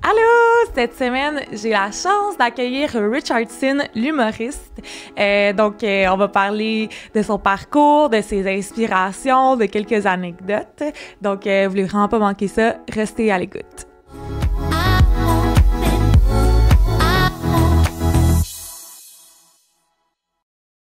Allô! Cette semaine, j'ai la chance d'accueillir Richardson, l'humoriste. On va parler de son parcours, de ses inspirations, de quelques anecdotes. Donc, vous voulez vraiment pas manquer ça, restez à l'écoute.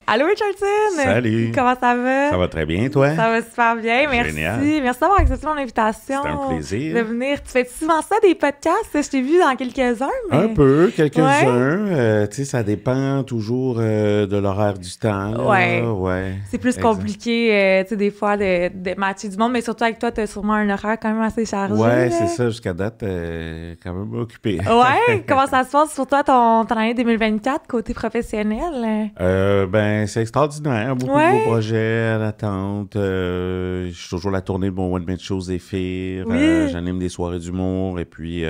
Allô Richardson! Salut! Comment ça va? Ça va très bien, toi? Ça va super bien, merci. Génial. Merci d'avoir accepté mon invitation. C'est un plaisir. De venir. Tu fais souvent ça, des podcasts? Je t'ai vu dans quelques-uns, mais... Un peu, quelques-uns. Ouais. Tu sais, ça dépend toujours de l'horaire du temps. Là. Ouais. C'est plus compliqué, tu sais, des fois, de matcher du monde, mais surtout avec toi, tu as sûrement un horaire quand même assez chargé. Ouais, là. c'est ça. Jusqu'à date, quand même occupé. Ouais? Comment ça se passe pour toi, ton année 2024, côté professionnel? C'est extraordinaire. Beaucoup de beaux projets à l'attente. Je suis toujours la tournée de mon One Man Show Zéphyr. Oui. J'anime des soirées d'humour. Et puis,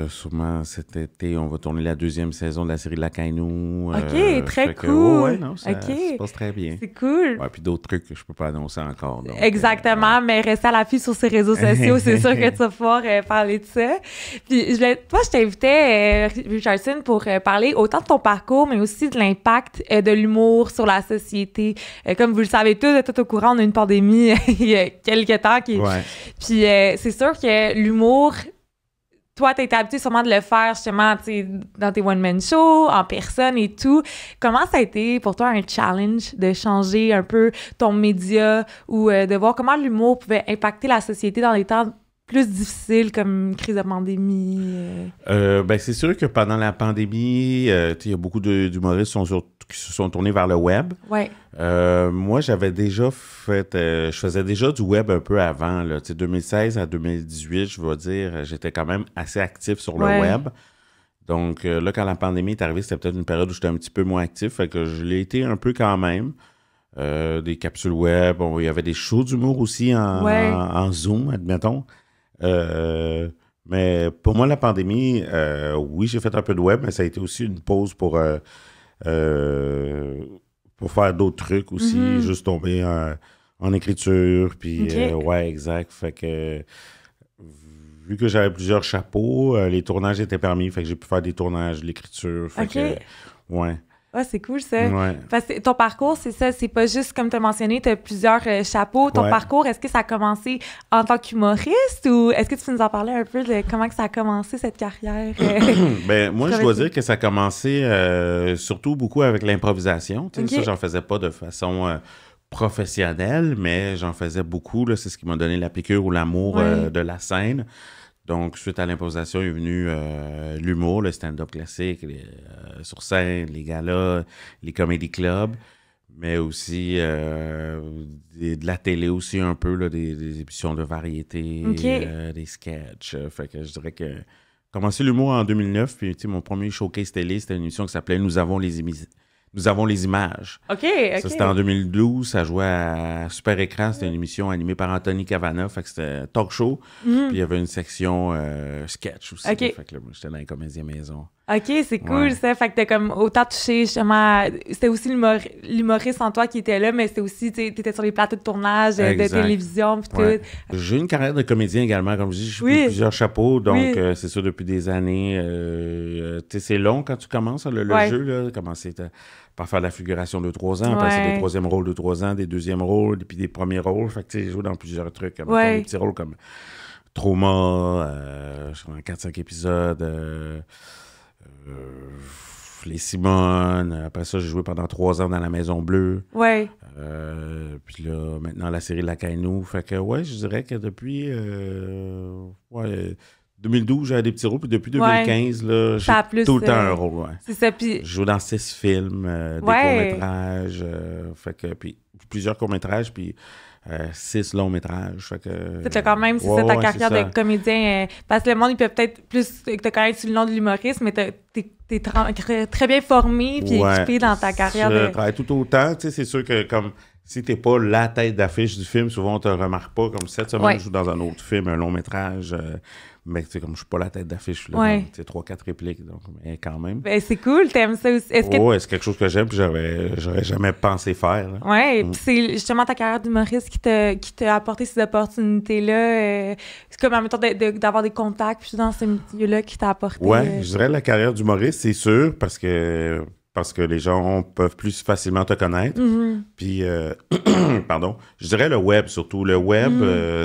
sûrement cet été, on va tourner la 2e saison de la série La Kainou. OK, très cool. Ça se passe très bien. C'est cool. Ouais, puis d'autres trucs que je peux pas annoncer encore. Donc, exactement, mais restez à l'affût sur ses réseaux sociaux, c'est sûr que tu vas pouvoir parler de ça. Puis, je t'invitais, Richardson, pour parler autant de ton parcours, mais aussi de l'impact de l'humour sur la société. Comme vous le savez tous, tout au courant, on a une pandémie il y a quelques temps. Puis, c'est sûr que l'humour... Toi, t'as été habitué sûrement de le faire justement, tu sais, dans tes one-man shows, en personne et tout. Comment ça a été pour toi un challenge de changer un peu ton média ou de voir comment l'humour pouvait impacter la société dans des temps plus difficiles comme une crise de pandémie? C'est sûr que pendant la pandémie, il y a beaucoup d'humoristes qui se sont tournés vers le web. Ouais. Moi, j'avais déjà je faisais déjà du web un peu avant, là, 2016 à 2018, je vais dire, j'étais quand même assez actif sur le web. Donc là, quand la pandémie est arrivée, c'était peut-être une période où j'étais un petit peu moins actif, fait que je l'ai été un peu quand même. Des capsules web, il y avait des shows d'humour aussi en Zoom, admettons. Mais pour moi, la pandémie, oui, j'ai fait un peu de web, mais ça a été aussi une pause pour faire d'autres trucs aussi, juste tomber en écriture, puis ouais, exact. Fait que vu que j'avais plusieurs chapeaux, les tournages étaient permis, fait que j'ai pu faire des tournages, l'écriture, fait que ouais. Ah, c'est cool, ça. Ouais. Parce que ton parcours, c'est ça, c'est pas juste, comme tu as mentionné, tu as plusieurs chapeaux. Ton parcours, est-ce que ça a commencé en tant qu'humoriste ou est-ce que tu peux nous en parler un peu de comment que ça a commencé, cette carrière? Moi, je dois dire que ça a commencé surtout beaucoup avec l'improvisation. Ça, j'en faisais pas de façon professionnelle, mais j'en faisais beaucoup. Là, c'est ce qui m'a donné la piqûre ou l'amour de la scène. Donc, suite à l'improvisation est venu l'humour, le stand-up classique, sur scène, les galas, les comedy clubs, mais aussi de la télé aussi un peu, là, des émissions de variété, des sketchs. Fait que je dirais que j'ai commencé l'humour en 2009, puis mon premier showcase télé, c'était une émission qui s'appelait Nous avons les images. OK. Ça, c'était en 2012. Ça jouait à Super Écran. C'était une émission animée par Anthony Cavana. Fait que c'était un talk show. Puis il y avait une section sketch aussi. Fait que là, moi, j'étais dans les comédiens maison. OK, c'est cool, ça. Fait que t'as comme autant touché, justement... C'était aussi l'humoriste en toi qui était là, mais c'était aussi, tu t'étais sur les plateaux de tournage, de télévision, puis tout. J'ai une carrière de comédien également. Comme je dis, j'ai pris plusieurs chapeaux. Donc, c'est ça, depuis des années. C'est long quand tu commences, le jeu, là. Commencer par faire de la figuration de 3 ans, passer des 3e rôles de 3 ans, des 2e rôles, puis des premiers rôles. Fait que tu sais, j'ai joué dans plusieurs trucs. Des petits rôles comme Trauma, je suis dans 4-5 épisodes, Les Simones. Après ça, j'ai joué pendant 3 ans dans La Maison Bleue. Ouais. Puis là, maintenant, la série La Kainou. Fait que, je dirais que depuis 2012, j'avais des petits rôles, puis depuis 2015, là, j'ai tout le temps un rôle. C'est ça, puis... Je joue dans 6 films, des courts-métrages, fait que, puis plusieurs courts-métrages, puis 6 longs-métrages. Fait que... C'est quand même, c'est ça ta carrière de comédien. Parce que le monde, il peut peut-être plus te connaître sur le nom de l'humoriste, mais t'es très bien formé puis équipé dans ta carrière. Je travaille tout autant. Tu sais, c'est sûr que comme si t'es pas la tête d'affiche du film, souvent on te remarque pas. Comme cette semaine, je joue dans un autre film, un long-métrage. Mais tu sais, comme je suis pas la tête d'affiche, là, tu sais, 3-4 répliques, donc, mais quand même. Ben, c'est cool, t'aimes ça aussi. C'est quelque chose que j'aime, puis j'aurais jamais pensé faire. Là. Ouais, puis c'est justement ta carrière d'humoriste qui t'a apporté ces opportunités-là. C'est comme, admettons, d'avoir des contacts puis dans ce milieu-là qui t'a apporté. Ouais, je dirais la carrière d'humoriste, c'est sûr, parce que les gens peuvent plus facilement te connaître. Puis, pardon, je dirais le web surtout. Le web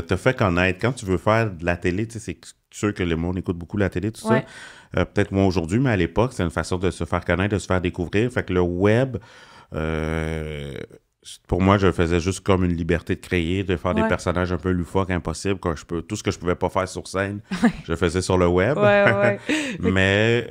te fait connaître. Quand tu veux faire de la télé, tu sais, c'est sûr que le monde écoute beaucoup la télé, tout ça. Peut-être moins aujourd'hui, mais à l'époque, c'est une façon de se faire connaître, de se faire découvrir. Fait que le web, pour moi, je faisais juste comme une liberté de créer, de faire des personnages un peu loufoques, impossibles. Tout ce que je pouvais pas faire sur scène, je le faisais sur le web. Mais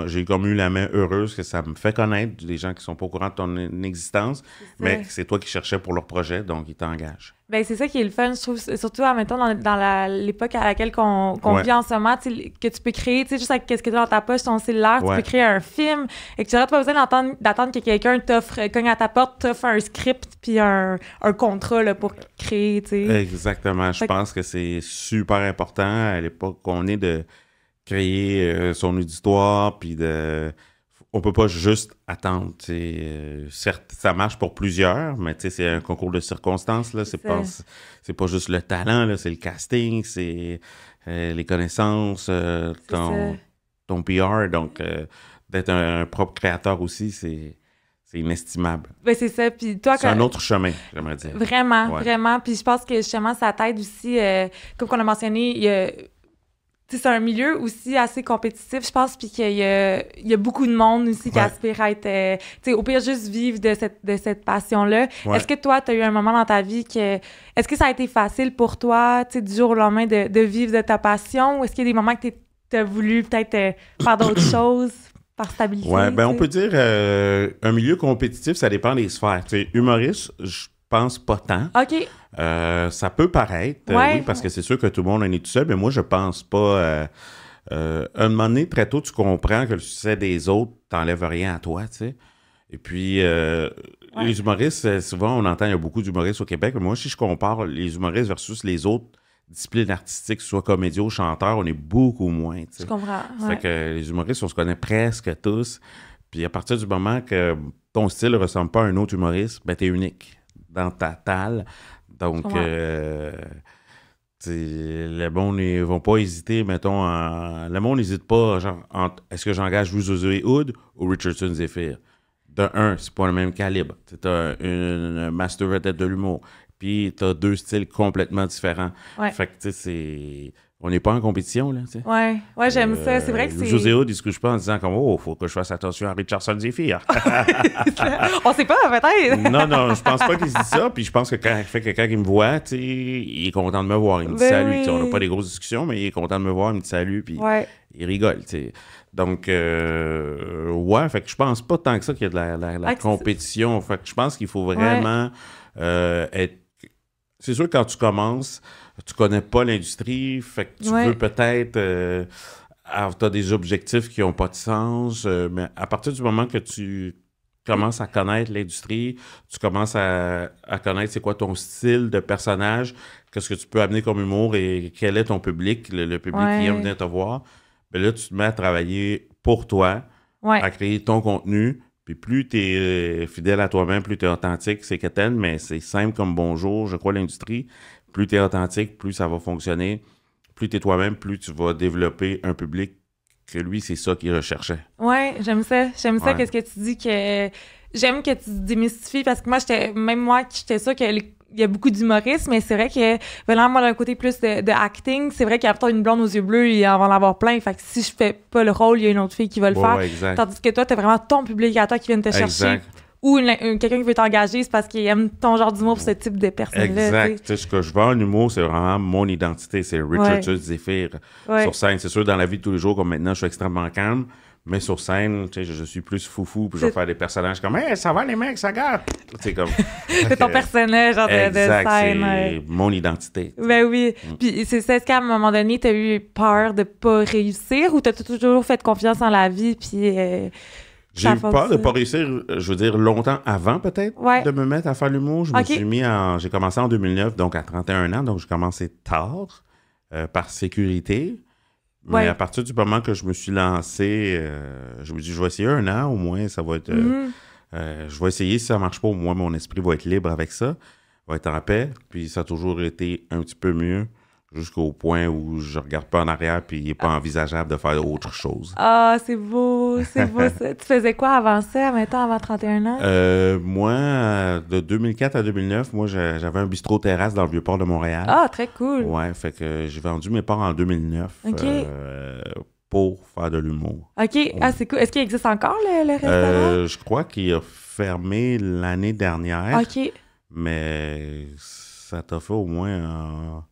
j'ai comme eu la main heureuse que ça me fait connaître des gens qui sont pas au courant de ton existence, mais c'est toi qui cherchais pour leur projet, donc ils t'engagent. Ben c'est ça qui est le fun, je trouve, surtout, admettons, dans l'époque à laquelle qu'on vit en ce moment, que tu peux créer, tu sais, juste avec ce que tu as dans ta poche, ton cellulaire, tu peux créer un film, et que tu n'auras pas besoin d'attendre que quelqu'un cogne à ta porte, t'offre un script puis un contrat là, pour créer, tu sais. Exactement. Je pense que c'est super important à l'époque qu'on est de créer son auditoire, puis on peut pas juste attendre. Certes, ça marche pour plusieurs, mais c'est un concours de circonstances. Là. C'est pas juste le talent, là, c'est le casting, c'est les connaissances, ton PR. Donc, d'être un propre créateur aussi, c'est inestimable. Ben c'est ça. Puis toi, c'est un autre chemin, j'aimerais dire. Vraiment. Puis je pense que justement, ça t'aide aussi, comme on a mentionné, c'est un milieu aussi assez compétitif, je pense, puis qu'il y a beaucoup de monde aussi qui aspire à être... au pire, juste vivre de cette passion-là. Ouais. Est-ce que toi, tu as eu un moment dans ta vie Est-ce que ça a été facile pour toi, du jour au lendemain, de vivre de ta passion? Ou est-ce qu'il y a des moments que tu as voulu peut-être faire d'autres choses par stabilité? Oui, ben on peut dire un milieu compétitif, ça dépend des sphères. Humoriste, je pense pas tant. OK. Ça peut paraître, oui, parce que c'est sûr que tout le monde en est tout seul, mais moi, je pense pas. Un moment donné, très tôt, tu comprends que le succès des autres t'enlève rien à toi, tu sais. Et puis, les humoristes, souvent, on entend, il y a beaucoup d'humoristes au Québec, mais moi, si je compare les humoristes versus les autres disciplines artistiques, soit comédien ou chanteur, on est beaucoup moins, tu sais. Je comprends, Fait que les humoristes, on se connaît presque tous. Puis à partir du moment que ton style ne ressemble pas à un autre humoriste, ben t'es unique dans ta talle. Donc, le monde ne vont pas hésiter, mettons, le monde n'hésite pas, genre, est-ce que j'engage Josué Hood ou Richardson Zephyr? De un, c'est pas le même calibre. T'as une master vedette de l'humour, puis t'as deux styles complètement différents. Ouais. Fait que, tu sais, on n'est pas en compétition, là, tu sais. Ouais, j'aime ça. C'est vrai que c'est... José Hood, il se couche pas en disant comme « Oh, faut que je fasse attention à Richardson Zephyr. » On sait pas, peut-être. Non, je pense pas qu'il se dit ça. Puis je pense que quand il me voit, tu sais, il est content de me voir. Il me dit salut. Oui. On n'a pas des grosses discussions, mais il est content de me voir, il me dit salut, puis il rigole, tu sais. Donc, fait que je pense pas tant que ça qu'il y a de la compétition. Fait que je pense qu'il faut vraiment être... C'est sûr que quand tu commences, tu connais pas l'industrie, fait que tu veux peut-être... tu as des objectifs qui n'ont pas de sens, mais à partir du moment que tu commences à connaître l'industrie, tu commences à connaître c'est quoi ton style de personnage, qu'est-ce que tu peux amener comme humour et quel est ton public, le public qui aime venir te voir, bien là, tu te mets à travailler pour toi, à créer ton contenu. Puis plus tu es fidèle à toi-même, plus tu es authentique, c'est quétaine, mais c'est simple comme bonjour, je crois, l'industrie. Plus tu es authentique, plus ça va fonctionner. Plus tu es toi-même, plus tu vas développer un public que lui, c'est ça qu'il recherchait. Ouais, j'aime ça. Qu'est-ce que tu dis que... J'aime que tu démystifies, parce que moi, j'étais sûre qu'il y a beaucoup d'humoristes, mais c'est vrai que, venant moi d'un côté plus de acting, c'est vrai qu'il y a peut-être une blonde aux yeux bleus, il va en avoir plein. Fait que si je fais pas le rôle, il y a une autre fille qui va le faire. Exact. Tandis que toi, t'as vraiment ton public à toi qui vient te chercher. Ou quelqu'un qui veut t'engager, c'est parce qu'il aime ton genre d'humour pour ce type de personne-là. Exact. Ce que je veux en humour, c'est vraiment mon identité. C'est Richardson Zephyr sur scène. C'est sûr, dans la vie de tous les jours, comme maintenant, je suis extrêmement calme. Mais sur scène, je suis plus foufou, puis je vais faire des personnages comme « Hey, ça va les mecs, ça garde! » C'est comme... C'est ton personnage, genre de scène. C'est mon identité. Ben oui. Puis est-ce qu'à un moment donné, t'as eu peur de pas réussir ou t'as toujours fait confiance en la vie, puis... J'ai eu peur de pas réussir, je veux dire, longtemps avant, peut-être, de me mettre à faire l'humour. Je me suis mis j'ai commencé en 2009, donc à 31 ans, donc j'ai commencé tard. par sécurité. Mais à partir du moment que je me suis lancé, je me dis, je vais essayer 1 an, au moins, ça va être... je vais essayer, si ça marche pas, au moins, mon esprit va être libre avec ça, va être en paix. Puis ça a toujours été un petit peu mieux, jusqu'au point où je regarde pas en arrière puis il n'est pas envisageable de faire autre chose. Ah, c'est beau ça. Tu faisais quoi avant ça, mettons, avant 31 ans? Moi, de 2004 à 2009, moi, j'avais un bistrot-terrasse dans le Vieux-Port de Montréal. Ah, très cool. Ouais, fait que j'ai vendu mes parts en 2009 pour faire de l'humour. OK. Ah, c'est cool. Est-ce qu'il existe encore, le restaurant? Je crois qu'il a fermé l'année dernière. OK. Mais ça t'a fait au moins...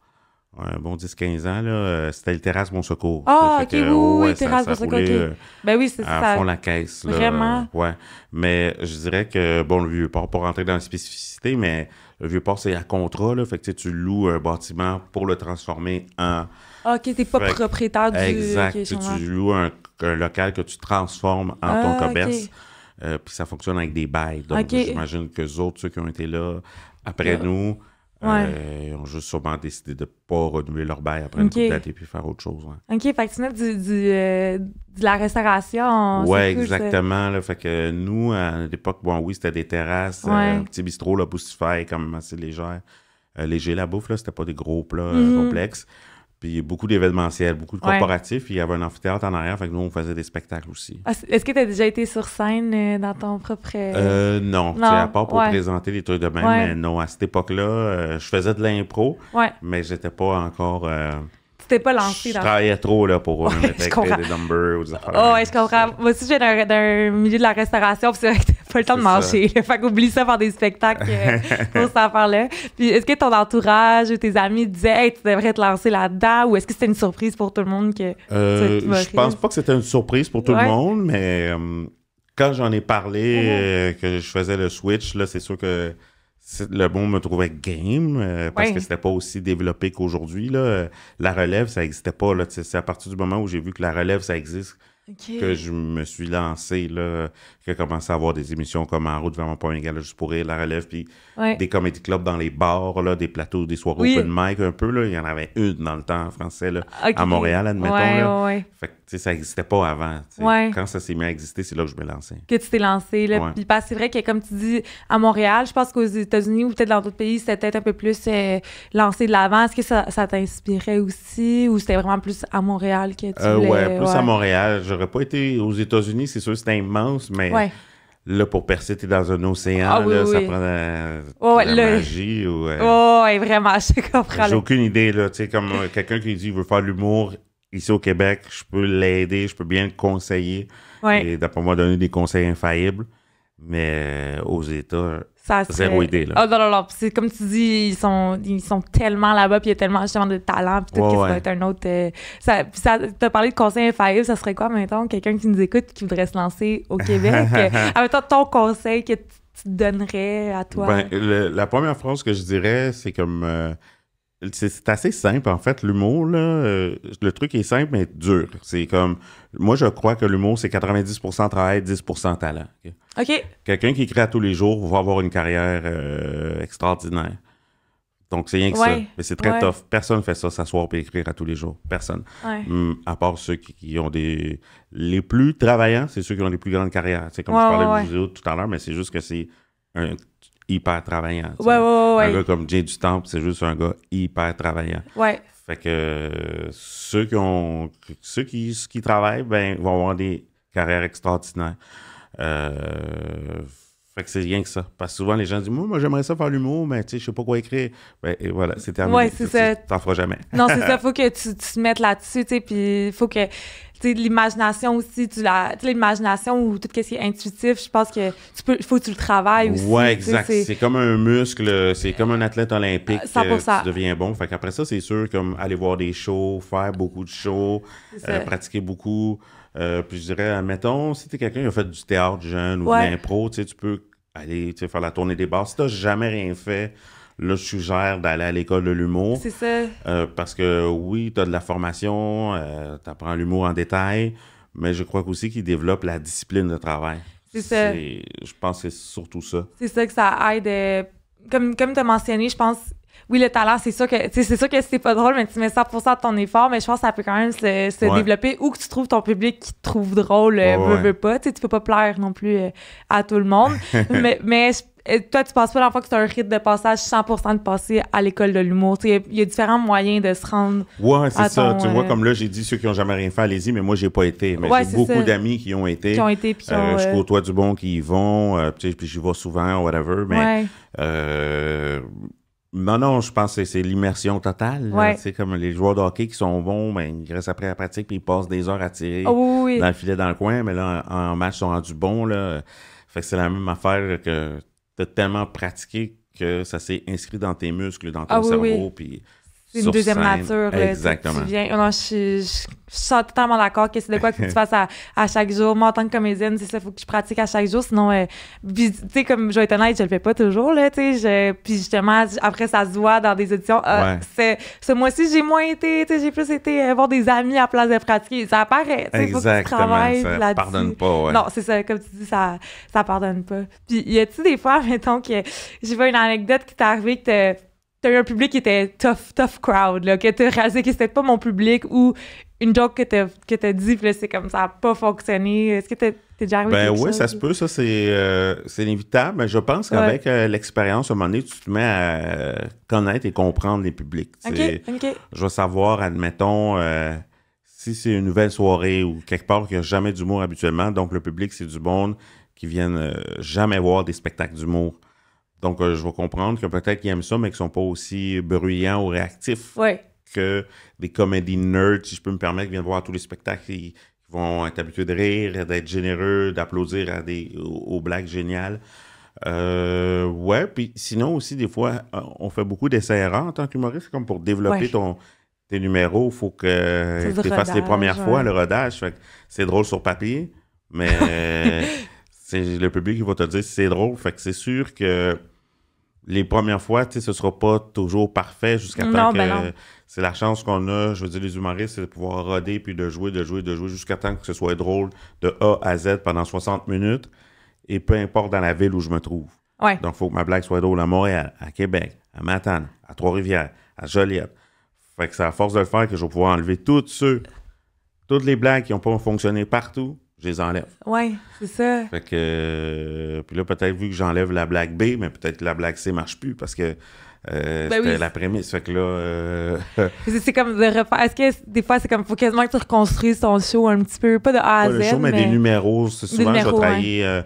un bon 10-15 ans, là, c'était le Terrasse Bon Secours. Ah, OK, oui, Terrasse Bon Secours, OK. Ben oui, c'est ça. À fond la caisse. Là, vraiment? Ouais. Mais je dirais que, bon, le Vieux-Port, pour rentrer dans la spécificité, mais le Vieux-Port, c'est à contrat, là, fait que tu loues un bâtiment pour le transformer en... OK, t'es pas propriétaire du... Exact. Okay, tu loues un local que tu transformes en ton commerce. Okay. Puis ça fonctionne avec des bails. Donc, j'imagine que les autres, ceux qui ont été là après nous... ils ont juste sûrement décidé de ne pas renouveler leur bail après une couple d'années et puis faire autre chose. Ouais. OK, fait que tu mets de la restauration. Oui, exactement. Là, fait que nous, à l'époque, bon, oui, c'était des terrasses, un petit bistrot, là, Boostify, comme assez léger la bouffe, là, c'était pas des gros plats complexes. Puis beaucoup d'événementiels, beaucoup de corporatifs. Puis il y avait un amphithéâtre en arrière, fait que nous, on faisait des spectacles aussi. Ah, est-ce que tu as déjà été sur scène dans ton propre... Non. À part pour présenter des trucs de même, mais non. À cette époque-là, je faisais de l'impro, mais j'étais pas encore... Tu t'es pas lancé dans... Je travaillais trop là, pour écrire des numbers ou des affaires. Oh, ouais, je comprends. Moi aussi, je viens d'un milieu de la restauration, puis c'est vrai que t'as pas le temps de manger. Fait qu'oublie ça, faire des spectacles pour cette affaire-là. Puis est-ce que ton entourage ou tes amis disaient « Hey, tu devrais te lancer là-dedans » ou est-ce que c'était une surprise pour tout le monde que je pense pas que c'était une surprise pour tout le monde, mais quand j'en ai parlé, que je faisais le switch, là, c'est sûr que le monde me trouvait game parce que c'était pas aussi développé qu'aujourd'hui. Là. La relève, ça n'existait pas. Là. C'est à partir du moment où j'ai vu que la relève, ça existe, que je me suis lancé, là, que j'ai commencé à avoir des émissions comme En route vers mon premier gala juste pour rire, la relève, puis des comedy clubs dans les bars, là, des plateaux, des soirées open mic un peu. Là. Il y en avait une dans le temps en français, là, à Montréal, admettons. Là. Fait que ça n'existait pas avant. Quand ça s'est mis à exister, c'est là que je me lançais. Que tu t'es lancé. Là. Puis c'est vrai que, comme tu dis, à Montréal, je pense qu'aux États-Unis ou peut-être dans d'autres pays, c'était peut-être un peu plus lancé de l'avant. Est-ce que ça t'inspirait aussi ou c'était vraiment plus à Montréal que tu voulais... plus à Montréal. J'aurais pas été aux États-Unis, c'est sûr que c'était immense, mais là, pour percer, t'es dans un océan, ça prend de la magie. Vraiment, je comprends. J'ai aucune idée, là. Tu sais, comme quelqu'un qui dit qu'il veut faire de l'humour ici au Québec, je peux l'aider, je peux bien le conseiller. Et d'après moi, donner des conseils infaillibles. Mais aux États, zéro idée, là. Oh non. C'est comme tu dis, ils sont tellement là-bas, puis il y a tellement justement de talent, puis peut-être que ça va être un autre... t'as parlé de conseils infaillibles, ça serait quoi, mettons, quelqu'un qui nous écoute qui voudrait se lancer au Québec? Mettons, ton conseil que tu te donnerais à toi? La première phrase que je dirais, c'est comme... c'est assez simple, en fait, l'humour, là. Le truc est simple, mais dur. C'est comme... Moi, je crois que l'humour, c'est 90% travail, 10% talent. OK. Quelqu'un qui écrit à tous les jours va avoir une carrière extraordinaire. Donc, c'est rien que ça. Mais c'est très tough. Personne ne fait ça, s'asseoir et écrire à tous les jours. Personne. À part ceux qui ont des... Les plus travaillants, c'est ceux qui ont les plus grandes carrières. C'est comme je parlais de vous tout à l'heure, mais c'est juste que c'est un... hyper travaillant. Un gars comme Jay du Temple, c'est juste un gars hyper travaillant. Fait que ceux qui travaillent, vont avoir des carrières extraordinaires. Fait que c'est rien que ça. Parce que souvent, les gens disent « Moi, j'aimerais ça faire l'humour, mais tu sais, je sais pas quoi écrire. » Et voilà, c'est terminé. C'est ça. T'en feras jamais. Non, c'est ça. Faut que tu te mettes là-dessus, tu sais, puis faut que... Tu sais, l'imagination aussi, l'imagination ou tout ce qui est intuitif, je pense que faut que tu le travailles aussi. Ouais, exact. C'est comme un muscle, c'est comme un athlète olympique. 100%. Tu deviens bon. Fait qu'après ça, c'est sûr, comme aller voir des shows, faire beaucoup de shows, pratiquer beaucoup. Puis je dirais, mettons, si t'es quelqu'un qui a fait du théâtre jeune ou de l'impro, tu peux aller faire la tournée des bars. Si t'as jamais rien fait, là, je suggère d'aller à l'école de l'humour. C'est ça. Parce que oui, tu as de la formation, tu apprends l'humour en détail, mais je crois aussi qu'il développe la discipline de travail. C'est ça. Je pense que c'est surtout ça. C'est ça que ça aide. Comme tu as mentionné, je pense Oui, le talent, c'est sûr que c'est pas drôle, mais tu mets 100% de ton effort, mais je pense que ça peut quand même se développer ou que tu trouves ton public qui te trouve drôle, veut pas. Tu sais, tu peux pas plaire non plus à tout le monde. mais toi, tu penses pas l'enfant que c'est un rite de passage 100% de passer à l'école de l'humour. Tu sais, il y a différents moyens de se rendre. Ouais, c'est ça. Tu vois, comme là, j'ai dit ceux qui ont jamais rien fait, allez-y, mais moi, j'ai pas été. Mais j'ai beaucoup d'amis qui ont été. Je côtoie du bon qui y vont, puis j'y vais souvent, whatever. Mais non, je pense que c'est l'immersion totale. C'est comme les joueurs de hockey qui sont bons, ben, ils restent après la pratique puis ils passent des heures à tirer dans le filet dans le coin, mais là, en match, ils sont rendus bons. Là. Fait que c'est la même affaire que t'as tellement pratiqué que ça s'est inscrit dans tes muscles, dans ton cerveau, puis c'est une deuxième nature. Exactement. Je suis totalement d'accord que c'est de quoi que tu fasses à chaque jour. Moi, en tant que comédienne, c'est ça, il faut que je pratique à chaque jour. Sinon, tu sais, comme je vais être honnête, je le fais pas toujours, là, tu sais. Puis justement, après, ça se voit dans des auditions. Ce mois-ci, j'ai moins été, tu sais, j'ai plus été voir des amis à place de pratiquer. Ça apparaît, tu sais, faut que tu travailles là-dessus. Ça pardonne pas, Non, c'est ça, comme tu dis, ça pardonne pas. Puis, y a-tu des fois, mettons, que j'ai vu une anecdote qui t'est arrivée que t'as eu un public qui était tough crowd, là, que t'as réalisé que c'était pas mon public, ou une joke que t'as dit, puis là, c'est comme ça a pas fonctionné. Est-ce que t'es déjà arrivé quelque chose? Oui, ça se peut, ça, c'est inévitable, mais je pense qu'avec l'expérience, à un moment donné, tu te mets à connaître et comprendre les publics. Je vais savoir, admettons, si c'est une nouvelle soirée ou quelque part qu'il n'y a jamais d'humour habituellement, donc le public, c'est du monde qui viennent jamais voir des spectacles d'humour. Donc, je vais comprendre que peut-être qu'ils aiment ça, mais qu'ils sont pas aussi bruyants ou réactifs que des comédies nerds, si je peux me permettre, qui viennent voir tous les spectacles, qui vont être habitués de rire, d'être généreux, d'applaudir aux blagues géniales. Puis sinon aussi, des fois, on fait beaucoup d'essais-erreurs en tant qu'humoriste, comme pour développer tes numéros, il faut que tu fasses les premières fois, le rodage. Fait que c'est drôle sur papier, mais... c'est le public qui va te dire si c'est drôle. Fait que c'est sûr que les premières fois, tu sais, ce sera pas toujours parfait jusqu'à temps que... C'est la chance qu'on a, je veux dire, les humoristes, c'est de pouvoir roder puis de jouer jusqu'à temps que ce soit drôle de A à Z pendant 60 minutes. Et peu importe dans la ville où je me trouve. Donc, il faut que ma blague soit drôle à Montréal, à Québec, à Matane, à Trois-Rivières, à Joliette. Fait que c'est à force de le faire que je vais pouvoir enlever toutes les blagues qui n'ont pas fonctionné partout. Je les enlève. Oui, c'est ça. Fait que... puis là, peut-être, vu que j'enlève la blague B, mais peut-être que la blague C marche plus parce que c'était la prémisse. Fait que là... C'est comme de refaire... Est-ce que des fois, c'est comme... Faut quasiment que tu reconstruises ton show un petit peu, pas de A à Z, le show, mais des numéros. Souvent, je vais travailler...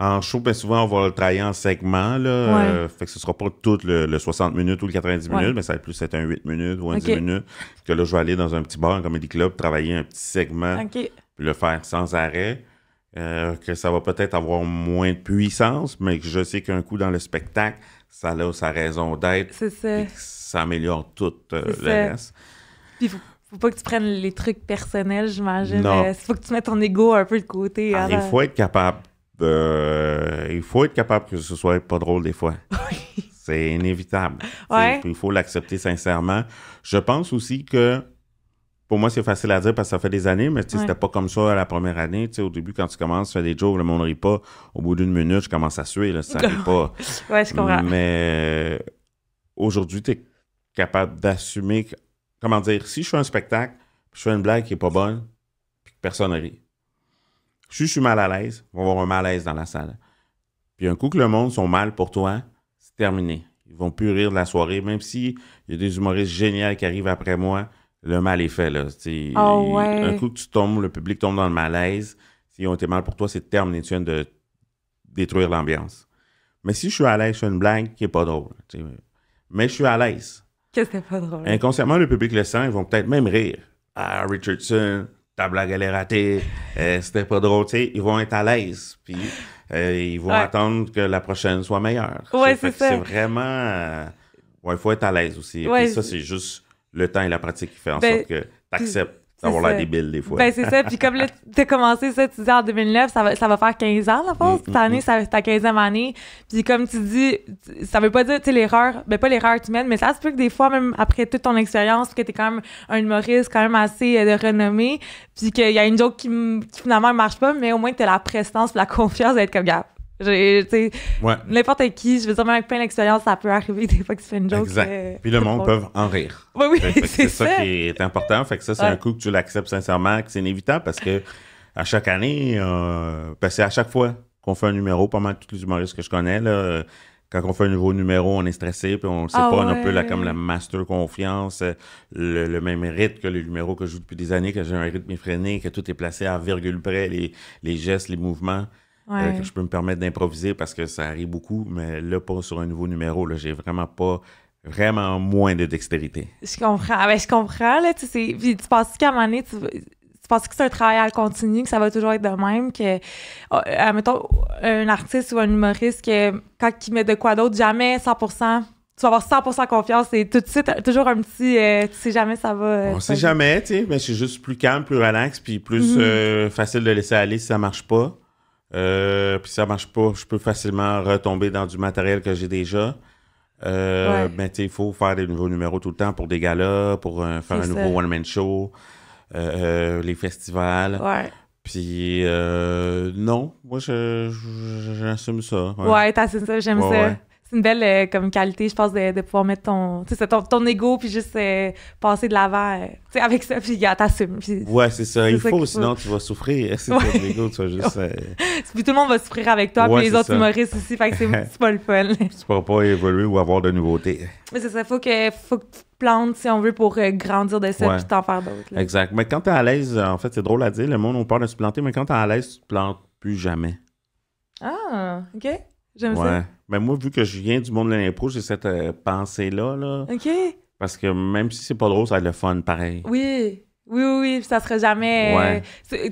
en show, ben souvent, on va le travailler en segments. Là, fait que ce sera pas tout le 60 minutes ou le 90 minutes, mais ça va plus être un 8 minutes ou un 10 minutes. Que là, je vais aller dans un petit bar, un comedy club, travailler un petit segment, puis le faire sans arrêt. Que ça va peut-être avoir moins de puissance, mais que je sais qu'un coup dans le spectacle, ça a sa raison d'être. C'est ça. Et que ça améliore tout le reste. Puis faut pas que tu prennes les trucs personnels, j'imagine. Non. Il faut que tu mettes ton ego un peu de côté. Il faut être capable. Il faut être capable que ce soit pas drôle des fois. C'est inévitable. Il faut l'accepter sincèrement. Je pense aussi que, pour moi, c'est facile à dire parce que ça fait des années, mais c'était pas comme ça la première année. Au début, quand tu commences, tu fais des jokes, le monde rit pas. Au bout d'une minute, je commence à suer, là, ça rit pas. Je comprends. Mais aujourd'hui, tu es capable d'assumer que, comment dire, si je fais un spectacle, puis je fais une blague qui est pas bonne, puis que personne ne rit. Si je suis mal à l'aise, on va avoir un malaise dans la salle. Puis un coup que le monde sont mal pour toi, c'est terminé. Ils vont plus rire de la soirée, même s'il y a des humoristes géniaux qui arrivent après moi, le mal est fait. Là. Un coup que tu tombes, le public tombe dans le malaise, s'ils ont été mal pour toi, c'est terminé. Tu viens de détruire l'ambiance. Mais si je suis à l'aise, je fais une blague qui est pas drôle. Mais je suis à l'aise. Qu'est-ce que c'est pas drôle? Inconsciemment, le public le sent, ils vont peut-être même rire. Ah, Richardson, ta blague, elle est ratée, c'était pas drôle, tu sais, ils vont être à l'aise, puis ils vont attendre que la prochaine soit meilleure. C'est ça. C'est vraiment... il faut être à l'aise aussi. Et puis ça, c'est juste le temps et la pratique qui fait en sorte que tu acceptes d'avoir l'air débile des fois. C'est ça, puis comme là, tu as commencé ça, tu dis en 2009, ça va faire 15 ans, la fois, cette année, c'est ta 15e année, puis comme tu dis, ça veut pas dire, tu sais, l'erreur, pas l'erreur humaine, mais ça se peut que des fois, même après toute ton expérience, que t'es quand même un humoriste quand même assez de renommée, puis qu'il y a une joke qui finalement marche pas, mais au moins t'as la prestance, la confiance d'être comme, gars, N'importe qui, je veux dire, même avec plein d'expérience, ça peut arriver des fois que tu fais une joke. Exact. Puis le monde peut en rire. Oui, c'est ça qui est important. Fait que ça, c'est un coup que tu l'acceptes sincèrement, que c'est inévitable parce que à chaque année, c'est à chaque fois qu'on fait un numéro, pas mal tous les humoristes que je connais, là, quand on fait un nouveau numéro, on est stressé, puis on ne sait pas, on a un peu comme la master confiance, le même rythme que le numéro que je joue depuis des années, que j'ai un rythme effréné, que tout est placé à virgule près, les gestes, les mouvements, que je peux me permettre d'improviser parce que ça arrive beaucoup, mais là, pas sur un nouveau numéro, là, j'ai vraiment moins de dextérité. Je comprends, là, tu sais, puis tu penses qu'à un moment donné, tu penses que c'est un travail à continu, que ça va toujours être de même, que, mettons, un artiste ou un humoriste, que quand il met de quoi d'autre, jamais 100%, tu vas avoir 100% confiance et tout de suite, toujours un petit, tu sais jamais ça va... On sait jamais, tu sais, mais c'est juste plus calme, plus relax, puis plus facile de laisser aller si ça marche pas. Puis si ça marche pas, je peux facilement retomber dans du matériel que j'ai déjà. Mais tu sais, il faut faire des nouveaux numéros tout le temps pour des galas, pour faire un nouveau one-man show. Les festivals. Ouais. Puis, non, moi, j'assume ça. Ouais, t'assumes ça, j'aime ça. Ouais. C'est une belle comme qualité, je pense, de pouvoir mettre ton ego puis juste passer de l'avant avec ça, puis t'assumes. Ouais, c'est ça. Il faut, sinon tu vas souffrir. Si t'as de l'ego, tu vas juste... Puis tout le monde va souffrir avec toi, puis les autres humoristes aussi, fait que c'est pas le fun. Tu pourras pas évoluer ou avoir de nouveautés. Mais c'est ça, faut que tu plantes, si on veut, pour grandir de ça, puis t'en faire d'autres. Exact. Mais quand t'es à l'aise, en fait, c'est drôle à dire, le monde a peur de se planter, mais quand t'es à l'aise, tu te plantes plus jamais. Ah, OK. J'aime ça. Mais moi, vu que je viens du monde de l'impro, j'ai cette pensée-là. Là, OK. Parce que même si c'est pas drôle, ça a le fun pareil. Oui, ça serait jamais...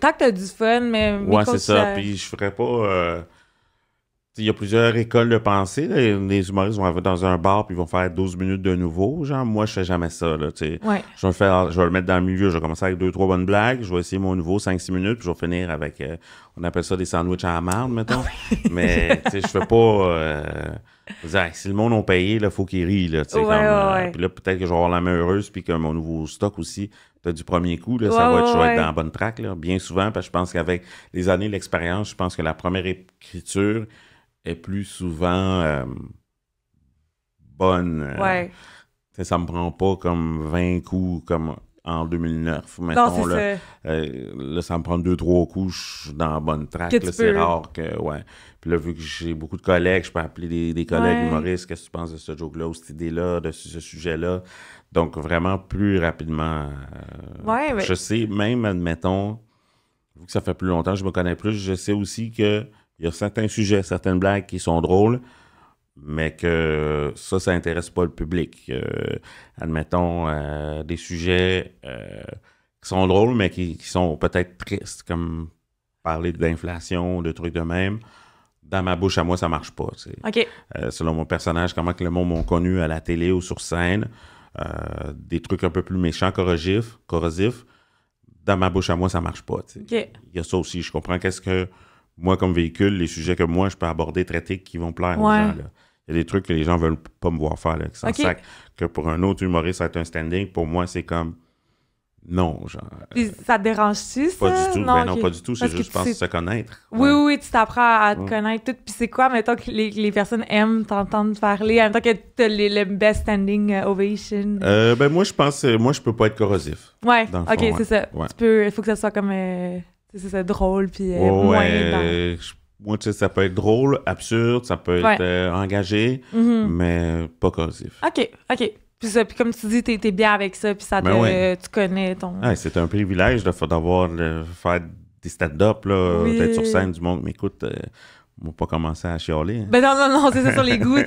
tant que t'as du fun, mais c'est ça. Puis je ferais pas... Il y a plusieurs écoles de pensée. Là. Les humoristes vont aller dans un bar puis ils vont faire 12 minutes de nouveau. Genre, moi, je fais jamais ça. Là, je vais le mettre dans le milieu. Je vais commencer avec 2-3 bonnes blagues. Je vais essayer mon nouveau 5-6 minutes puis je vais finir avec... on appelle ça des sandwichs à la marde, mettons. Mais je fais pas... si le monde a payé, il faut qu'ils rient. Là, puis là, peut-être que je vais avoir la main heureuse puis que mon nouveau stock aussi... du premier coup, là, ça va être chouette dans la bonne track, là, bien souvent, parce que je pense qu'avec les années d'expérience, je pense que la première écriture est plus souvent bonne. Ça me prend pas comme 20 coups comme en 2009. Mettons, là, ça me prend 2-3 coups, je suis dans la bonne track. C'est rare que... Puis là, vu que j'ai beaucoup de collègues, je peux appeler des collègues humoristes. Qu'est-ce que tu penses de ce joke-là ou cette idée-là, de ce sujet-là? Donc, vraiment plus rapidement. Je sais, même, admettons, vu que ça fait plus longtemps, je me connais plus, je sais aussi qu'il y a certains sujets, certaines blagues qui sont drôles, mais que ça intéresse pas le public. Admettons, des sujets qui sont drôles, mais qui sont peut-être tristes, comme parler d'inflation, de trucs de même. Dans ma bouche à moi, ça marche pas. OK. Selon mon personnage, comment que le monde m'a connu à la télé ou sur scène, des trucs un peu plus méchants, corrosifs. Dans ma bouche à moi, ça marche pas. Okay. Il y a ça aussi. Je comprends qu'est-ce que moi, comme véhicule, les sujets que moi, je peux aborder, traiter, qui vont plaire aux gens. Là. Il y a des trucs que les gens veulent pas me voir faire. Là, que pour un autre humoriste, ça va être un standing. Pour moi, c'est comme... Non, genre... Puis ça te dérange-tu, ça? Pas du tout. Non, pas du tout. C'est juste, je pense, se connaître. Oui, tu t'apprends à te connaître tout. Puis c'est quoi, mettons, que les personnes aiment t'entendre parler, en même temps que t'as le best standing ovation? Moi, je pense... Moi, je peux pas être corrosif. Ouais, OK, c'est ça. Tu peux... Il faut que ça soit comme... c'est drôle, puis moyen. Moi, tu sais, ça peut être drôle, absurde, ça peut être engagé, mais pas corrosif. OK. Puis comme tu dis, t'es bien avec ça, puis ça tu connais ton... c'est un privilège d'avoir faire des stand-up, là, d'être sur scène du monde. Mais écoute, on va pas commencer à chialer. Ben non, c'est ça sur les goûts.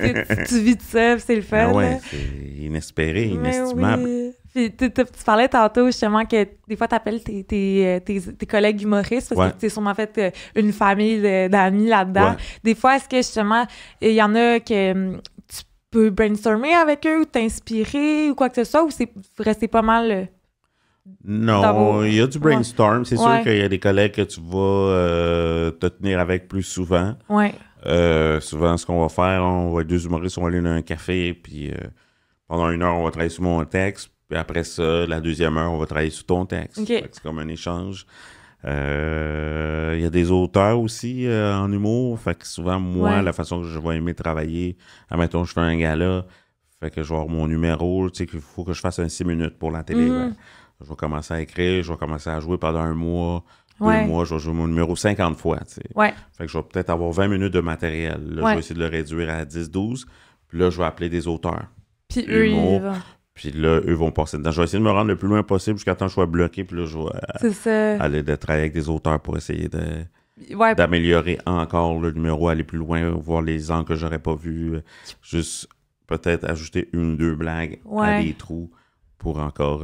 Tu vis de ça, c'est le fun. C'est inespéré, inestimable. Oui. Puis tu parlais tantôt justement que des fois t'appelles tes collègues humoristes parce que tu as sûrement fait une famille d'amis là-dedans. Des fois, est-ce que justement, il y en a que... peux brainstormer avec eux ou t'inspirer ou quoi que ce soit, ou c'est resté pas mal... Non, il y a du brainstorm. C'est sûr qu'il y a des collègues que tu vas te tenir avec plus souvent. Souvent, ce qu'on va faire, on va être 2 humoristes, on va aller dans un café, puis pendant 1 heure, on va travailler sur mon texte, puis après ça, la 2e heure, on va travailler sur ton texte. C'est comme un échange. Il y a des auteurs aussi en humour. Fait que souvent, moi, la façon que je vais aimer travailler, admettons, je fais un gala, fait que je vais avoir mon numéro, tu sais, qu'il faut que je fasse un 6 minutes pour la télé. Je vais commencer à écrire, je vais commencer à jouer pendant un mois, 2 mois, je vais jouer mon numéro 50 fois, tu sais. Fait que je vais peut-être avoir 20 minutes de matériel. Là, je vais essayer de le réduire à 10-12. Puis là, je vais appeler des auteurs. Puis eux, ils vont... Puis là, eux vont passer dedans. Je vais essayer de me rendre le plus loin possible jusqu'à temps que je sois bloqué. Puis là, je vais aller de travailler avec des auteurs pour essayer d'améliorer encore le numéro, aller plus loin, voir les angles que j'aurais pas vus. Juste peut-être ajouter 1 ou 2 blagues à des trous pour encore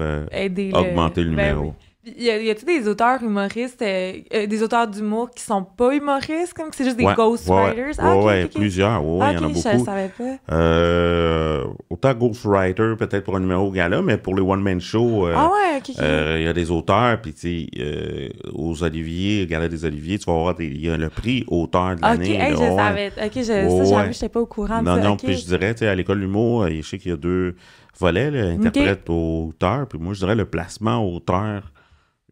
augmenter le numéro. Y a-t-il des auteurs humoristes, des auteurs d'humour qui sont pas humoristes, comme que c'est juste des ghostwriters? Plusieurs. Il y en a beaucoup. Je savais pas. Autant ghostwriter, peut-être pour un numéro gala, mais pour les one-man show, il y a des auteurs, puis tu sais, aux Oliviers, Gala des Oliviers, tu vas voir, il y a le prix auteur de l'année. Je savais. J'avoue, j'étais pas au courant de ça. Non, puis je dirais, tu sais, à l'école de l'humour, je sais qu'il y a 2 volets, là, interprète auteur, puis moi, je dirais le placement auteur.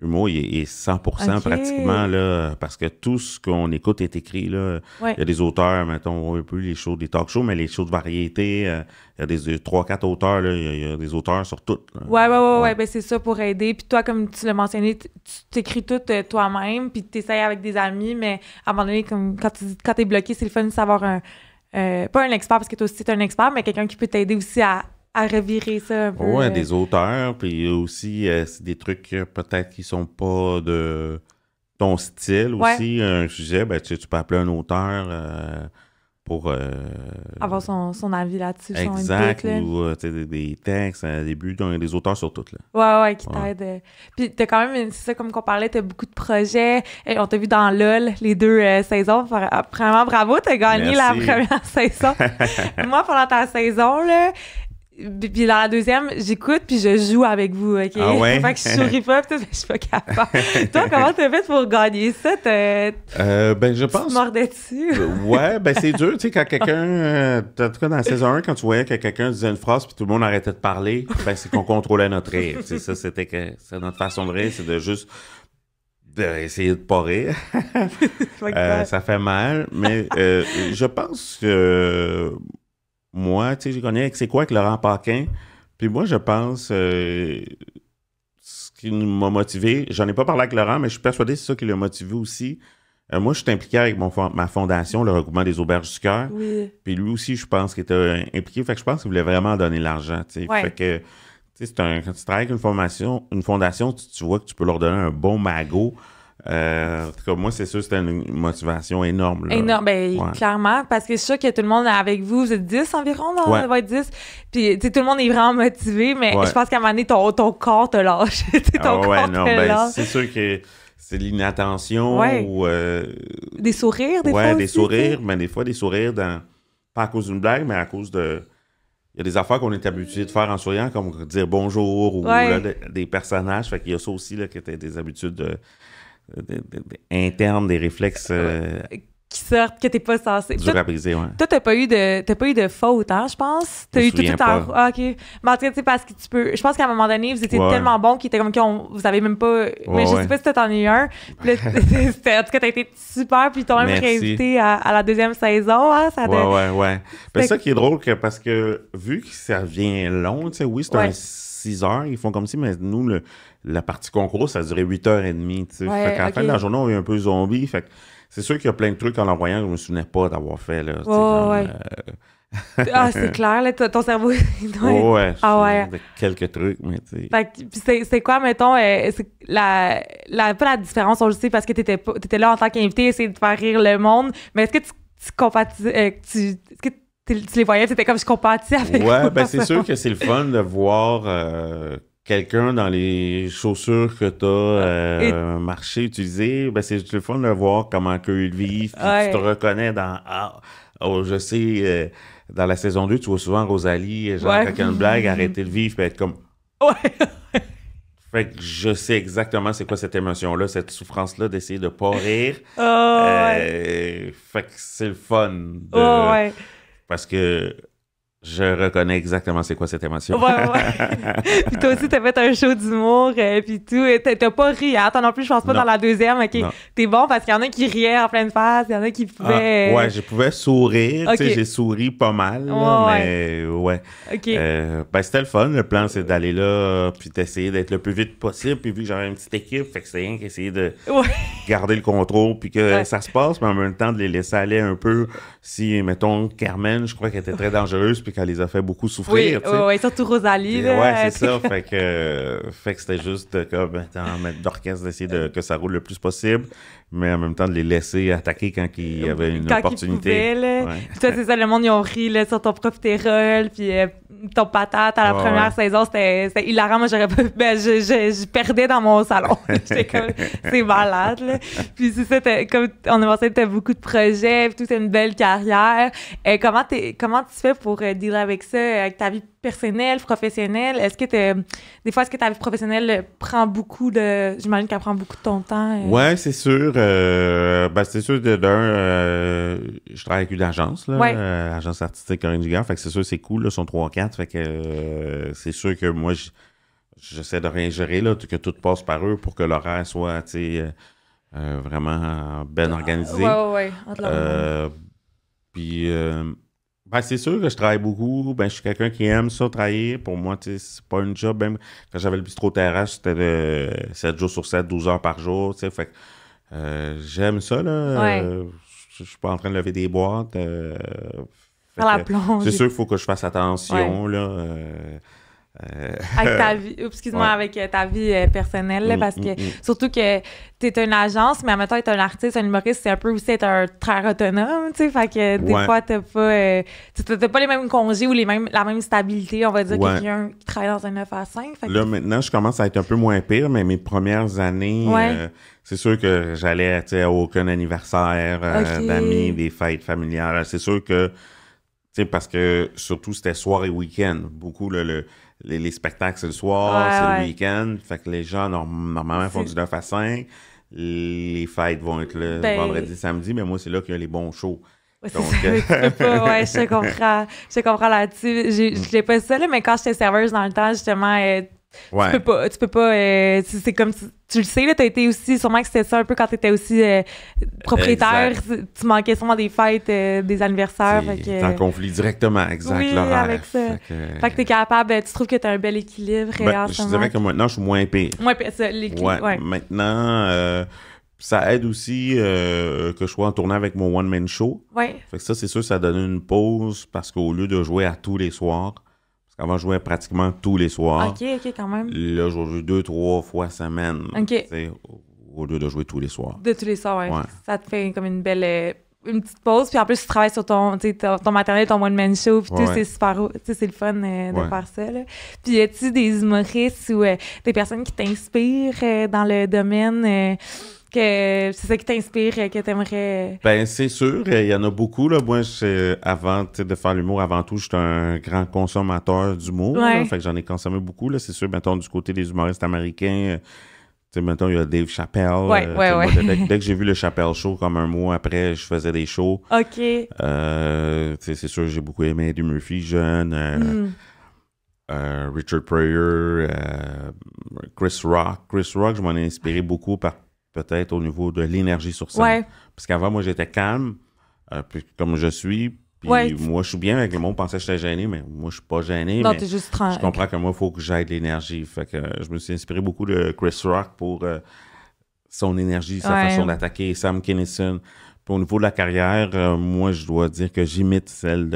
Humour, il est 100% pratiquement, là, parce que tout ce qu'on écoute est écrit, là. Il y a des auteurs, mettons, un peu les shows, des talk shows, mais les shows de variété, il y a des 3-4 auteurs, là, il y a des auteurs sur toutes. Ouais, ben c'est ça pour aider. Puis toi, comme tu l'as mentionné, tu t'écris tout toi-même, puis tu essaies avec des amis, mais à un moment donné, comme quand t'es bloqué, c'est le fun de savoir pas un expert, parce que toi aussi t'es un expert, mais quelqu'un qui peut t'aider aussi à revirer ça un peu. Ouais, des auteurs, puis aussi, c'est des trucs peut-être qui sont pas de ton style aussi. Un sujet, ben tu peux appeler un auteur pour... avoir son avis là-dessus, exact, son input, ou des textes, des buts, des auteurs sur tout, là. Ouais, qui t'aident. Puis t'as quand même, c'est ça, comme qu'on parlait, t'as beaucoup de projets. On t'a vu dans LOL, les 2 saisons. Vraiment, bravo, t'as gagné la première saison. Moi, pendant ta saison, là... Puis dans la deuxième, j'écoute puis je joue avec vous, OK? Ah ouais? Fait que je souris pas, peut-être, mais je suis pas capable. Toi, comment t'as fait pour gagner ça? Je pense... Tu mordais dessus? C'est dur, tu sais, quand quelqu'un... en tout cas, dans la saison 1, quand tu voyais que quelqu'un disait une phrase puis tout le monde arrêtait de parler, c'est qu'on contrôlait notre rire. C'est ça, c'est notre façon de rire, c'est de juste... d'essayer de pas rire. Ça fait mal, mais je pense que... Moi, tu sais, j'ai connu avec C'est quoi avec Laurent Paquin. Puis moi, je pense, ce qui m'a motivé, j'en ai pas parlé avec Laurent, mais je suis persuadé que c'est ça qui l'a motivé aussi. Moi, je suis impliqué avec ma fondation, le regroupement des auberges du cœur. Oui. Puis lui aussi, je pense qu'il était impliqué. Fait que je pense qu'il voulait vraiment donner l'argent, tu sais. Fait que, tu sais, quand tu travailles avec une fondation, tu vois que tu peux leur donner un bon magot. En tout cas, moi, c'est sûr que c'était une motivation énorme. Là. Énorme, clairement, parce que je suis sûre que tout le monde est avec vous, vous êtes 10 environ, non? Ça va être 10. Puis, tu sais, tout le monde est vraiment motivé, mais je pense qu'à un moment donné, ton corps te lâche. Ton corps te lâche. C'est sûr que c'est l'inattention ou... des sourires, des fois aussi, des sourires, mais des fois, des sourires, pas à cause d'une blague, mais à cause de... Il y a des affaires qu'on est habitué de faire en souriant, comme dire bonjour ou là, des personnages. Fait qu'il y a ça aussi, là, que t'as des habitudes... internes, des réflexes qui sortent que t'es pas censé. Dur à briser, Toi, t'as pas eu de faute, hein, je pense. T'as eu tout en... Ah, OK. Mais en tout cas, tu sais, parce que tu peux... Je pense qu'à un moment donné, vous étiez tellement bon qu'il était comme vous avez même pas... mais je sais pas si t'en as eu un. Puis là, en tout cas, t'as été super, puis ils t'ont même réinvité à la deuxième saison, hein. Ouais. Ben, ça qui est drôle, parce que vu que ça devient long, tu sais, oui, c'est un 6 heures, ils font comme si, mais nous, la partie concours, ça durait 8h30, tu sais. Fait qu'à la fin de la journée, on est un peu zombie. Fait que c'est sûr qu'il y a plein de trucs en l'envoyant que je me souvenais pas d'avoir fait, là. C'est clair, là, ton cerveau... quelques trucs, mais tu sais... Fait que c'est quoi, mettons, pas la différence, on le sait, parce que t'étais là en tant qu'invité, essayer de faire rire le monde, mais est-ce que tu compatis... est-ce que tu les voyais, c'était comme je compatis avec... C'est sûr que c'est le fun de voir... quelqu'un dans les chaussures que t'as marché, utilisé, c'est le fun de voir comment qu'eux ils vivent. Tu te reconnais dans je sais, dans la saison 2, tu vois souvent Rosalie, genre quand il y a une blague, arrêter de vivre, puis être comme... Fait que je sais exactement c'est quoi cette émotion-là, cette souffrance-là d'essayer de pas rire. Fait que c'est le fun. Parce que Je reconnais exactement c'est quoi cette émotion. Ouais. Puis toi aussi, t'as fait un show d'humour, puis tout. T'as pas ri, hein? Toi non plus, je pense pas Non. dans la deuxième. OK, Non. T'es bon parce qu'il y en a qui riaient en pleine face, il y en a qui pouvaient... Ouais, je pouvais sourire. Ok. Tu sais, j'ai souri pas mal, là, Ouais, mais ouais. OK. Ben, c'était le fun. Le plan, c'est d'aller là, puis d'essayer d'être le plus vite possible. Puis vu que j'avais une petite équipe, fait que c'est rien qu'essayer de Ouais. garder le contrôle, puis que Ouais. ça se passe, mais en même temps de les laisser aller un peu. Si, mettons, Carmen, je crois qu'elle était très dangereuse, puis qu'elle les a fait beaucoup Oui, souffrir. Tu sais. ouais, surtout Rosalie. Là, Ouais, c'est ça. Fait que c'était juste comme en maître d'orchestre d'essayer que ça roule le plus possible, mais en même temps de les laisser attaquer quand il y avait une quand opportunité. Ils pouvaient, là. Ouais. Puis toi, c'est ça, le monde, ils ont ri là, sur ton profiterole, puis ton patate à la Ouais, première ouais. saison, c'était hilarant. Moi, j'aurais pas... Ben, je perdais dans mon salon. J'étais comme, c'est malade, là. Puis c'est ça, comme on a pensé que t'as beaucoup de projets, puis tout, c'est une belle carrière. Comment tu fais pour dealer avec ça, avec ta vie personnelle, professionnelle? Des fois, est-ce que ta vie professionnelle prend beaucoup de... J'imagine qu'elle prend beaucoup de ton temps. Ouais, c'est sûr. Ben, c'est sûr, je travaille avec une agence, là, Ouais. agence artistique Corinne Dugas. Fait que c'est sûr, c'est cool, là, sont 3-4. Fait que c'est sûr que moi, j'essaie de rien gérer, là, que tout passe par eux pour que l'horaire soit, tu sais, vraiment bien organisé. Ouais. Entre Puis, ben, c'est sûr que je travaille beaucoup. Ben, je suis quelqu'un qui aime ça, travailler. Pour moi, tu sais, c'est pas une job. Même quand j'avais le bistrot terrasse, c'était de 7 jours sur 7, 12 heures par jour, tu sais. Fait que j'aime ça, là. Ouais. Je suis pas en train de lever des boîtes. Fait Faire la que plonge. c'est sûr qu'il faut que je fasse attention, là. Avec ta vie, excuse-moi, Ouais. avec ta vie personnelle, là, parce que surtout que t'es une agence, mais en même temps, être un artiste, un humoriste, c'est un peu aussi être un travailleur autonome, tu sais, fait que des Ouais. fois, t'as pas les mêmes congés ou la même stabilité, on va dire, Ouais. que quelqu'un qui travaille dans un 9 à 5. Fait que Là, maintenant, je commence à être un peu moins pire, mais mes premières années, Ouais. c'est sûr que j'allais, tu sais, à aucun anniversaire Ok. d'amis, des fêtes familiales. C'est sûr que, tu sais, parce que surtout, c'était soir et week-end. Beaucoup, les spectacles, c'est le soir, Ouais, c'est ouais. le week-end. Fait que les gens, normalement, font du 9 à 5. Les fêtes vont être le Ben- vendredi, samedi, mais moi, c'est là qu'il y a les bons shows. Ouais, c'est Donc, ça, mais tu peux pas, ouais, je te comprends là-dessus. Je l'ai pas ça, là, mais quand j'étais serveuse dans le temps, justement, Ouais. tu peux pas, c'est comme, tu le sais, là, t'as été aussi, sûrement que c'était ça un peu quand t'étais aussi propriétaire, tu manquais sûrement des fêtes, des anniversaires, fait T'es que... en conflit directement, exact, Oui, l'horaire. avec ça. Fait que t'es capable, tu trouves que t'as un bel équilibre Ben, en je ce moment. dirais que maintenant, je suis moins pire. Ouais, puis ça, l'équilibre, ouais. Maintenant, ça aide aussi que je sois en tournée avec mon one-man show. Ouais. Fait que ça, c'est sûr, ça donne une pause parce qu'au lieu de jouer à tous les soirs, parce qu'avant, je jouais pratiquement tous les soirs. OK, quand même. Là, je joue 2-3 fois semaine. OK. Tu sais, au lieu de jouer tous les soirs. De tous les soirs, ouais. Ouais. Ça te fait comme une belle... une petite pause, puis en plus, tu travailles sur ton matériel, ton one-man show, puis tout, Ouais. c'est super... Tu sais, c'est le fun de Ouais. faire ça, là. Puis, y a-tu des humoristes ou des personnes qui t'inspirent dans le domaine, que c'est ça qui t'inspire, que t'aimerais... Ben, c'est sûr, il y en a beaucoup, là. Moi, avant, tu sais, de faire l'humour, avant tout, j'étais un grand consommateur d'humour. Ouais. Là. Fait que j'en ai consommé beaucoup, là. C'est sûr, mettons, du côté des humoristes américains, tu sais, mettons, il y a Dave Chappelle. Ouais, tu sais, ouais. moi, dès que j'ai vu le Chappelle Show, comme un mois après, je faisais des shows. OK. Tu sais, c'est sûr, j'ai beaucoup aimé Eddie Murphy, jeune, Richard Pryor, Chris Rock. Chris Rock, je m'en ai inspiré beaucoup peut-être au niveau de l'énergie sur scène. Ouais. Parce qu'avant, moi, j'étais calme, puis comme je suis. Puis Ouais. moi, je suis bien avec le monde, pensait que j'étais gêné, mais moi, je suis pas gêné. Non, mais t'es juste je tranquille. comprends que moi, il faut que j'aide l'énergie. Fait que je me suis inspiré beaucoup de Chris Rock pour son énergie, sa Ouais. façon d'attaquer, Sam Kinison. Puis au niveau de la carrière, moi, je dois dire que j'imite celle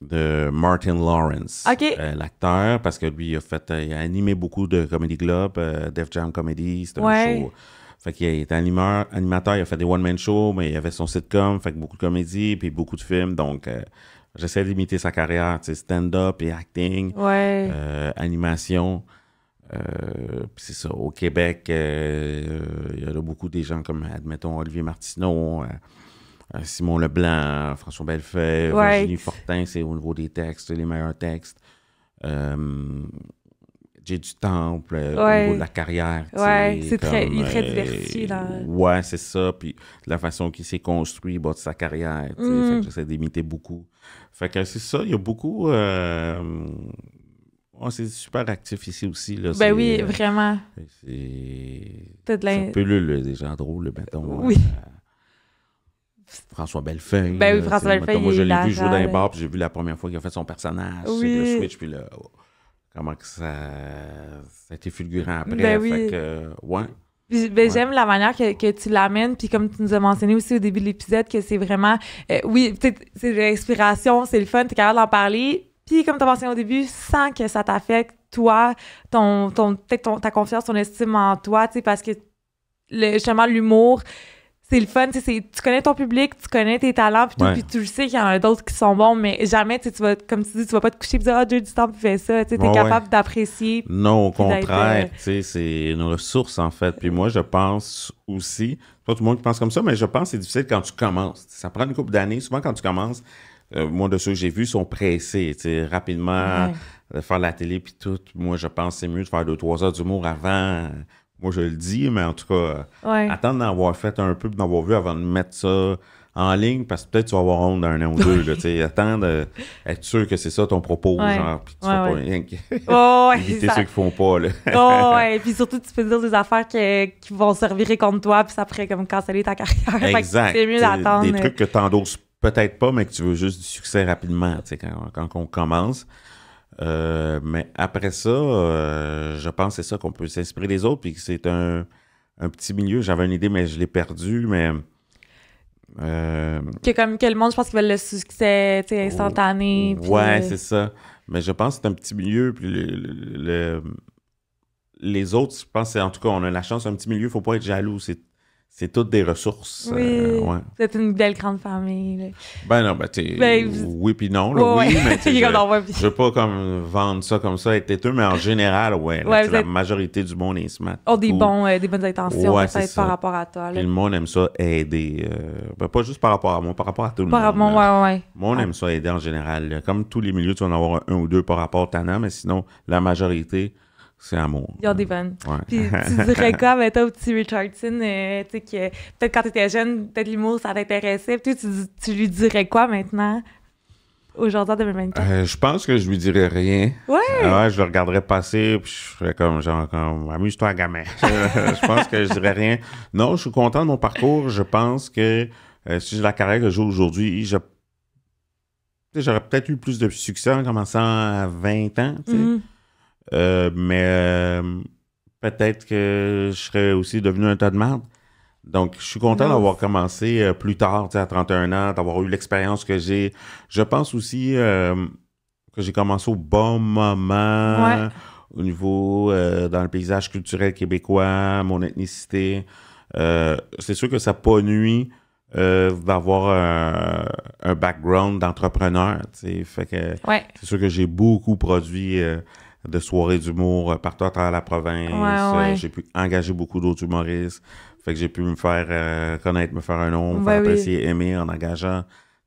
de Martin Lawrence, OK. l'acteur, parce que lui, il a animé beaucoup de Comedy Club, Def Jam Comedy, c'était Ouais. un show. Fait qu'il était animateur, il a fait des one-man shows, mais il avait son sitcom, fait que beaucoup de comédie, puis beaucoup de films, donc j'essaie d'imiter sa carrière, tu sais, stand-up et acting, Ouais. animation. Puis c'est ça, au Québec, il y a beaucoup des gens comme, admettons, Olivier Martineau, Simon Leblanc, François Bellefeuille, Ouais. Virginie Fortin, c'est au niveau des textes, les meilleurs textes. Jay du Temple, au niveau de la carrière. Ouais, il est très diversifié. Ouais, c'est ça. Puis la façon qu'il s'est construit, de sa carrière. Fait que j'essaie d'imiter beaucoup. Fait que c'est ça, il y a beaucoup... c'est super actif ici aussi. Là. Ben oui, vraiment. C'est un peu des gens drôles, mettons. Oui. François Bellefeuille. Ben oui, François Bellefeuille. Moi, je l'ai vu jouer dans les bars, puis j'ai vu la première fois qu'il a fait son personnage. Oui. Le Switch, puis là, comment que ça a été fulgurant après. Ben oui. Fait que, ouais. Puis, j'aime la manière que tu l'amènes, puis comme tu nous as mentionné aussi au début de l'épisode, que c'est vraiment... oui, peut-être c'est de l'inspiration, c'est le fun, t'es capable d'en parler, puis comme tu as mentionné au début, sans que ça t'affecte, toi, peut-être ta confiance, ton estime en toi, tu sais, parce que justement, l'humour... C'est le fun, tu connais ton public, tu connais tes talents, puis tu le sais qu'il y en a d'autres qui sont bons, mais jamais, tu vas, comme tu dis, tu vas pas te coucher et dire « Ah, Jay du Temple fait ça », tu es capable d'apprécier. Non, au contraire, c'est une ressource, en fait. Puis moi, je pense aussi, pas tout le monde qui pense comme ça, mais je pense que c'est difficile quand tu commences. Ça prend une couple d'années. Souvent, quand tu commences, moi, de ceux que j'ai vus, sont pressés, rapidement, de faire la télé, puis tout. Moi, je pense que c'est mieux de faire 2-3 heures d'humour avant... Moi, je le dis, mais en tout cas, attendre d'en avoir fait un peu, d'en avoir vu avant de mettre ça en ligne, parce que peut-être tu vas avoir honte d'un an ou deux. Là, attendre d'être sûr que c'est ça ton propos, genre, puis tu vas pas rien éviter ceux qui font pas. Là. Puis surtout, tu peux dire des affaires qui vont se revirer contre toi, puis ça pourrait comme canceller ta carrière. Exact. C'est mieux d'attendre. Des trucs que t'endosses peut-être pas, mais que tu veux juste du succès rapidement, quand on commence. Mais après ça, je pense que c'est ça qu'on peut s'inspirer des autres, puis que c'est un petit milieu. J'avais une idée, mais je l'ai perdue, mais... que le monde, je pense qu'ils veulent le succès instantané. Ouais, c'est ça. Mais je pense que c'est un petit milieu, puis les autres, je pense en tout cas, on a la chance, un petit milieu, il faut pas être jaloux, c'est toutes des ressources. Oui, c'est une belle grande famille. Là. Ben non, oui puis non. Là, oui, mais je veux pas comme vendre ça comme ça, être têteux, mais en général, la majorité du monde est smart. Des bonnes intentions peut-être par rapport à toi. Là. Puis le monde aime ça aider. Pas juste par rapport à moi, par rapport à tout le monde. Le monde aime ça aider en général. Là. Comme tous les milieux, tu vas en avoir un ou deux par rapport à Tana, mais sinon, la majorité... C'est amour. Ils ont des bonnes. Ouais. Puis tu dirais quoi, mettons, au petit Richardson, que peut-être quand tu étais jeune, peut-être l'humour, ça t'intéressait. Puis tu lui dirais quoi maintenant, aujourd'hui, en 2024? Je pense que je lui dirais rien. Ouais. Je le regarderais passer, puis je ferais comme, amuse-toi, gamin. Je pense que je dirais rien. Non, je suis content de mon parcours. Je pense que si j'ai la carrière que j'ai aujourd'hui, j'aurais peut-être eu plus de succès en commençant à 20 ans, tu sais. Mm-hmm. Mais peut-être que je serais aussi devenu un tas de merde. Donc, je suis content d'avoir commencé plus tard, à 31 ans, d'avoir eu l'expérience que j'ai. Je pense aussi que j'ai commencé au bon moment au niveau dans le paysage culturel québécois, mon ethnicité. C'est sûr que ça n'a pas nuit d'avoir un background d'entrepreneur. Fait que c'est sûr que j'ai beaucoup produit... de soirées d'humour partout à travers la province. J'ai pu engager beaucoup d'autres humoristes. Fait que j'ai pu me faire connaître, me faire un nom, me faire apprécier, aimer en engageant,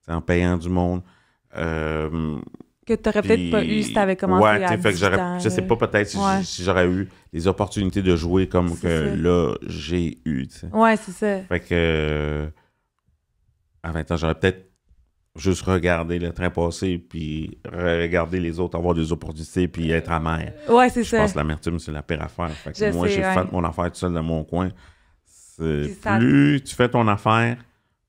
en payant du monde. Que t'aurais peut-être pas eu si t'avais commencé à 18 ans. Je sais pas peut-être si j'aurais eu les opportunités de jouer comme que là, j'ai eu. T'sais. Ouais, c'est ça. Fait que à 20 ans, j'aurais peut-être juste regarder le train passer, puis regarder les autres avoir des opportunités, puis être amer. Ouais, c'est ça. Je pense que l'amertume, c'est la pire affaire. Fait que moi, j'ai fait mon affaire tout seul dans mon coin. Plus tu fais ton affaire,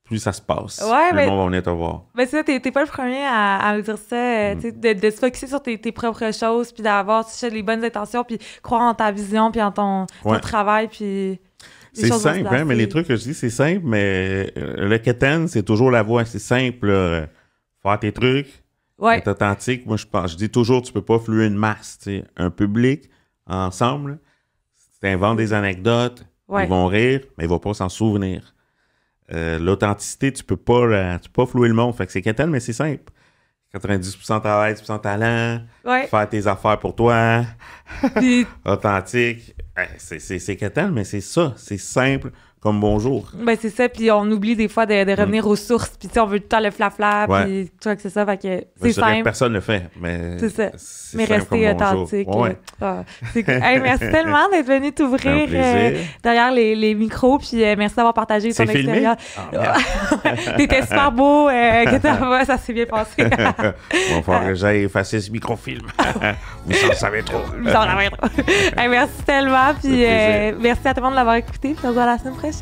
plus ça se passe. Plus le monde va venir te voir. Mais c'est ça, t'es pas le premier à me dire ça, de se focusser sur tes propres choses, puis d'avoir les bonnes intentions, puis croire en ta vision, puis en ton travail, puis... C'est simple, hein, mais les trucs que je dis, c'est simple, mais le quétaine, c'est toujours la voie. C'est simple, là. Faire tes trucs, être authentique. Moi, je dis toujours, tu peux pas fluer une masse. T'sais. Un public, ensemble, si tu inventes des anecdotes, ils vont rire, mais ils vont pas s'en souvenir. L'authenticité, tu peux pas flouer le monde. Fait que c'est quétaine, mais c'est simple. 90% travail, 10% talent, faire tes affaires pour toi, authentique. C'est quétaine, mais c'est ça. C'est simple comme bonjour. Ben, c'est ça, puis on oublie des fois de revenir aux sources, puis on veut tout le temps le flafla, puis tu vois que c'est ça, fait que c'est simple. Personne le fait, mais c'est ça. Mais rester authentique. Hey, merci tellement d'être venu t'ouvrir derrière les micros, puis merci d'avoir partagé ton expérience. T'étais super beau, ça s'est bien passé. Bon, faut que j'aille effacer ce microfilm. Vous en savez trop. Hey, merci tellement, puis merci à tout le monde de l'avoir écouté, puis on se voit la semaine prochaine.